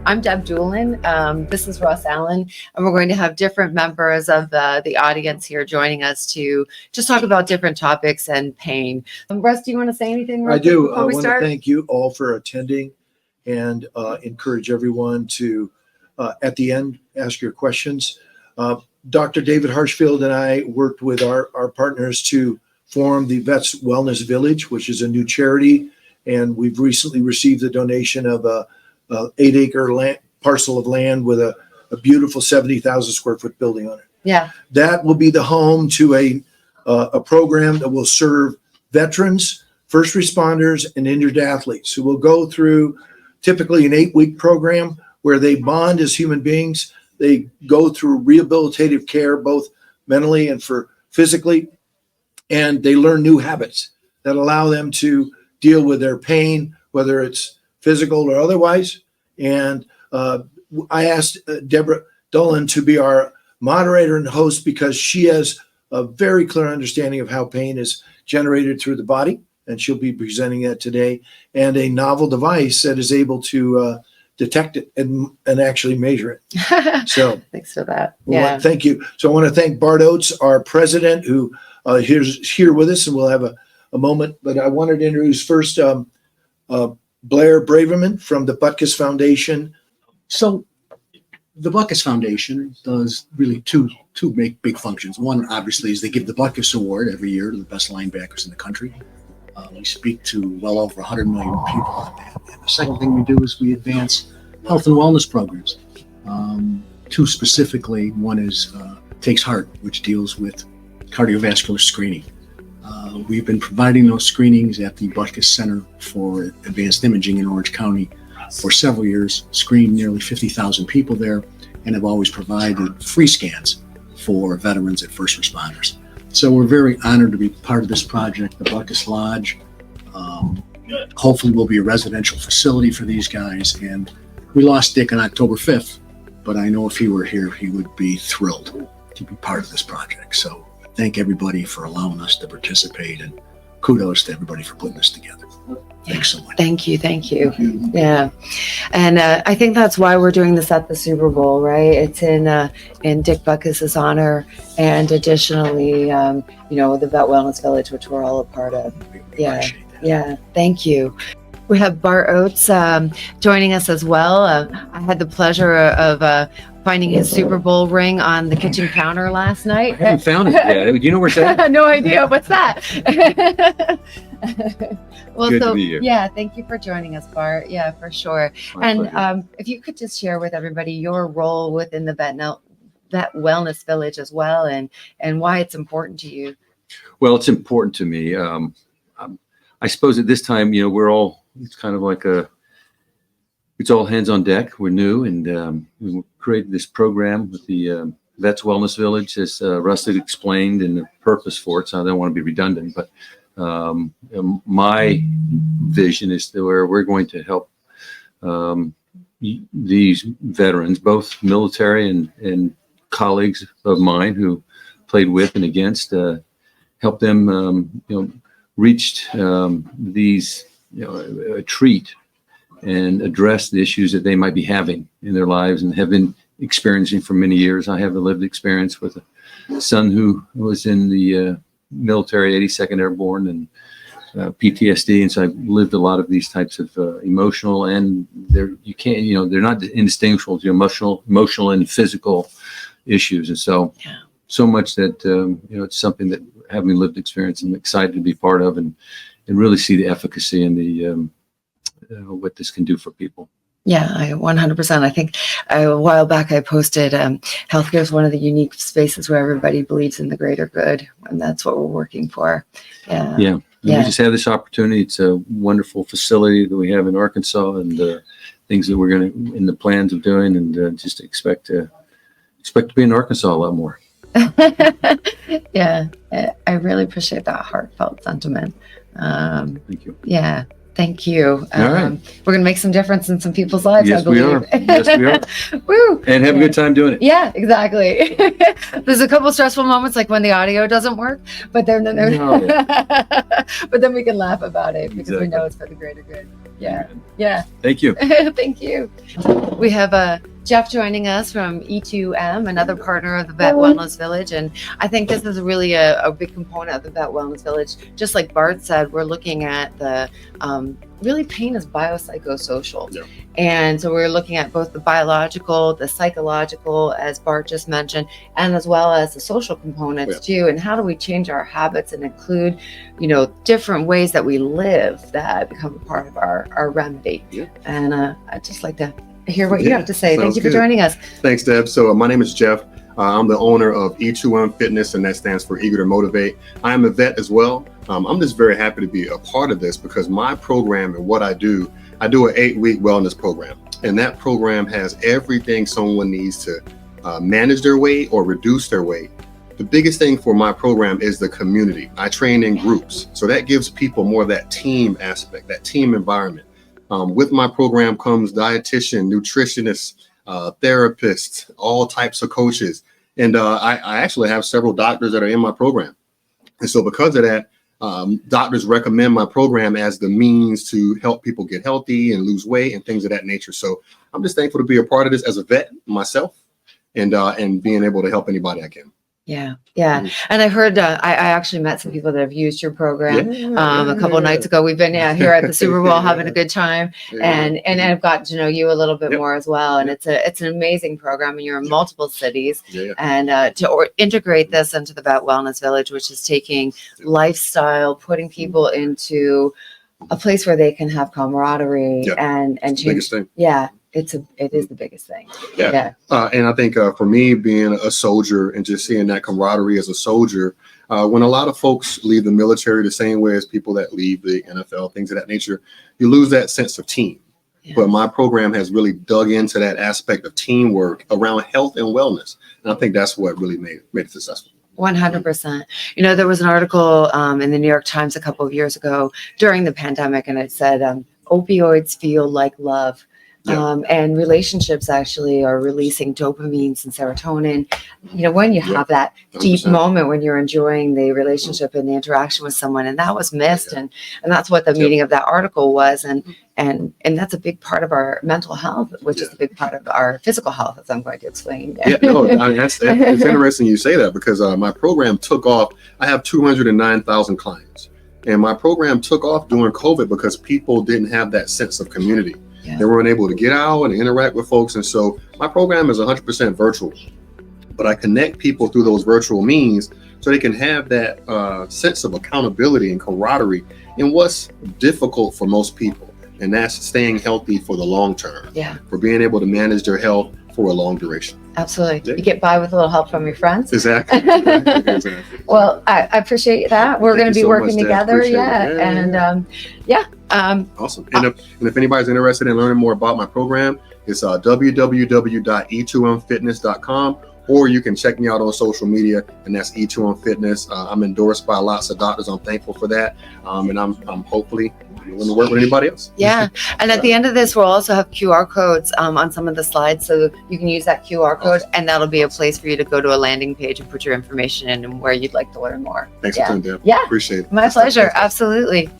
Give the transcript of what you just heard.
I'm Deb Dullen. This is Russ Allen, and we're going to have different members of the audience here joining us to just talk about different topics and pain. Russ, do you want to say anything? I do. Before I we want start? to thank you all for attending and encourage everyone to, at the end, ask your questions. Dr. David Harshfield and I worked with our partners to form the Vets Wellness Village, which is a new charity. And we've recently received the donation of a 8-acre parcel of land with a beautiful 70,000 square foot building on it. Yeah. That will be the home to a program that will serve veterans, first responders, and injured athletes who will go through typically an 8-week program where they bond as human beings. They go through rehabilitative care, both mentally and for physically, and they learn new habits that allow them to deal with their pain, whether it's physical or otherwise. And I asked Deborah Dullen to be our moderator and host because she has a very clear understanding of how pain is generated through the body, and she'll be presenting that today, and a novel device that is able to detect it and actually measure it. So thanks for that. Well, thank you. So I want to thank Bart Oates, our president, who is here with us, and we'll have a moment. But I wanted to introduce first Blair Braverman from the Butkus Foundation. So the Butkus Foundation does really two big functions. One, obviously, is they give the Butkus Award every year to the best linebackers in the country. We speak to well over 100 million people on that. And the second thing we do is we advance health and wellness programs. Two specifically, one is Takes Heart, which deals with cardiovascular screening. We've been providing those screenings at the Butkus Center for Advanced Imaging in Orange County for several years, screened nearly 50,000 people there, and have always provided free scans for veterans and first responders. So we're very honored to be part of this project. The Butkus Lodge hopefully will be a residential facility for these guys. And we lost Dick on October 5th, but I know if he were here, he would be thrilled to be part of this project. So thank everybody for allowing us to participate, and kudos to everybody for putting this together. Thanks so much. Thank you. Yeah. And I think that's why we're doing this at the Super Bowl, right? It's in Dick Butkus's honor, and additionally, the Vet Wellness Village, which we're all a part of. Yeah. Thank you. We have Bart Oates joining us as well. I had the pleasure of finding his Super Bowl ring on the kitchen counter last night. I haven't found it yet. Do you know where it's at? No idea. What's that? Well, Good so to be here. Yeah, thank you for joining us, Bart. Yeah, for sure. My And pleasure. if you could just share with everybody your role within the Vet Wellness Village as well, and why it's important to you. Well, it's important to me. I suppose at this time, it's kind of like it's all hands on deck. We're new, and we created this program with the Vets Wellness Village, as Russ had explained, and the purpose for it. So I don't want to be redundant, but my vision is where we're going to help these veterans, both military and colleagues of mine who played with and against, help them, reach these, treat and address the issues that they might be having in their lives and have been experiencing for many years. I have a lived experience with a son who was in the military, 82nd Airborne, and PTSD, and so I've lived a lot of these types of emotional, and they're not indistinguishable to emotional and physical issues, and so much that it's something that, having lived experience, I'm excited to be part of and really see the efficacy and the what this can do for people. Yeah, I 100%. I think a while back I posted healthcare is one of the unique spaces where everybody believes in the greater good, and that's what we're working for. Yeah. We just have this opportunity. It's a wonderful facility that we have in Arkansas, and things that we're going to in the plans of doing, and just expect to be in Arkansas a lot more. Yeah, I really appreciate that heartfelt sentiment. Thank you. Yeah. Thank you. All right. We're going to make some difference in some people's lives, Yes, I we believe. are. Yes, we are. Woo! And have a good time doing it. Yeah, exactly. There's a couple stressful moments, like when the audio doesn't work, but then but then we can laugh about it because we know it's for the greater good. Yeah, yeah. Thank you. Thank you. We have Jeff joining us from E2M, another partner of the Vet Wellness Village, and I think this is really a big component of the Vet Wellness Village. Just like Bart said, we're looking at the really pain is biopsychosocial. Yeah. And so we're looking at both the biological, the psychological, as Bart just mentioned, and as well as the social components too. And how do we change our habits and include, different ways that we live that become a part of our remedy. Yeah. And I'd just like to hear what you have to say. Thank you for good. joining us. Thanks, Deb. So my name is Jeff. I'm the owner of E2M Fitness, and that stands for Eager to Motivate. I am a vet as well. I'm just very happy to be a part of this because my program and what I do an 8-week wellness program. And that program has everything someone needs to manage their weight or reduce their weight. The biggest thing for my program is the community. I train in groups. So that gives people more of that team aspect, that team environment. With my program comes dietitian, nutritionists, therapists, all types of coaches. And I actually have several doctors that are in my program. And so because of that, doctors recommend my program as the means to help people get healthy and lose weight and things of that nature. So I'm just thankful to be a part of this as a vet myself and being able to help anybody I can. Yeah. And I heard, I actually met some people that have used your program a couple of nights ago. We've been here at the Super Bowl having a good time, and I've gotten to know you a little bit more as well. And it's an amazing program, and you're in multiple cities. And to integrate this into the Vet Wellness Village, which is taking lifestyle, putting people into a place where they can have camaraderie and change. Biggest thing. Yeah. It is the biggest thing. And I think for me, being a soldier and just seeing that camaraderie as a soldier, when a lot of folks leave the military the same way as people that leave the NFL, things of that nature, you lose that sense of team. But my program has really dug into that aspect of teamwork around health and wellness. And I think that's what really made it successful. 100%. There was an article in the New York Times a couple of years ago during the pandemic, and it said, opioids feel like love. And relationships actually are releasing dopamines and serotonin. When you have that deep 100%. moment when you're enjoying the relationship and the interaction with someone, and that was missed, and that's what the meaning of that article was, and that's a big part of our mental health, which is a big part of our physical health, as I'm going to explain. It's interesting you say that because my program took off. I have 209,000 clients, and my program took off during COVID because people didn't have that sense of community. They weren't able to get out and interact with folks. And so my program is 100% virtual, but I connect people through those virtual means so they can have that sense of accountability and camaraderie in what's difficult for most people. And that's staying healthy for the long term, for being able to manage their health for a long duration. Absolutely. You get by with a little help from your friends. Exactly. Well, I appreciate that. We're going to be working together. Awesome. And if anybody's interested in learning more about my program, it's www.e2mfitness.com, or you can check me out on social media, and that's E2M Fitness. I'm endorsed by lots of doctors. I'm thankful for that. And I'm hopefully willing to work with anybody else. And at the end of this, we'll also have QR codes on some of the slides, so you can use that QR code, and that'll be a place for you to go to a landing page and put your information in and where you'd like to learn more. Thanks for tuning in. Yeah. Appreciate it. My pleasure. Absolutely.